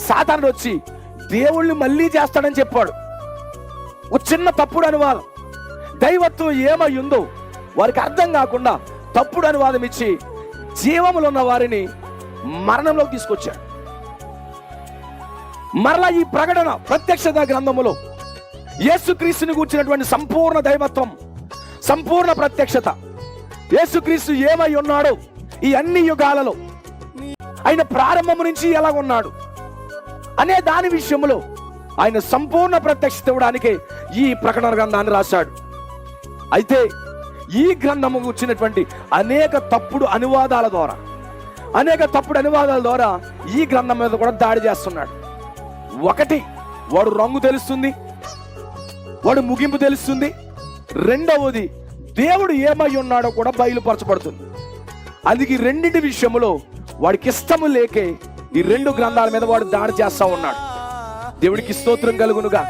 సాతానుడు వచ్చి దేవుళ్ళు మళ్ళీ చేస్తాడని చెప్పాడు. ఒక చిన్న తప్పుడు అనువాదం, దైవత్వం ఏమై ఉందో వారికి అర్థం కాకుండా తప్పుడు అనువాదం ఇచ్చి జీవములో ఉన్న వారిని మరణంలోకి తీసుకొచ్చాడు. మరలా ఈ ప్రకటన ప్రత్యక్షత గ్రంథములో యేసుక్రీస్తుని కూర్చున్నటువంటి సంపూర్ణ దైవత్వం, సంపూర్ణ ప్రత్యక్షత, యేసుక్రీస్తు ఏమై ఉన్నాడో ఈ అన్ని యుగాలలో ఆయన ప్రారంభము నుంచి ఎలా ఉన్నాడు అనే దాని విషయంలో ఆయన సంపూర్ణ ప్రత్యక్షత ఇవ్వడానికి ఈ ప్రకటన గ్రంథాన్ని రాశాడు. అయితే ఈ గ్రంథము వచ్చినటువంటి అనేక తప్పుడు అనువాదాల ద్వారా ఈ గ్రంథం మీద కూడా దాడి చేస్తున్నాడు. ఒకటి, వాడు రంగు తెలుస్తుంది, వాడు ముగింపు తెలుస్తుంది. రెండవది, దేవుడు ఏమై ఉన్నాడో కూడా బయలుపరచబడుతుంది. అందుకే ఈ రెండింటి విషయంలో వాడికి ఇష్టము లేకే ఈ రెండు గ్రంథాల మీద వాడు దాడి చేస్తా ఉన్నాడు. దేవుడికి స్తోత్రం కలుగునుగా.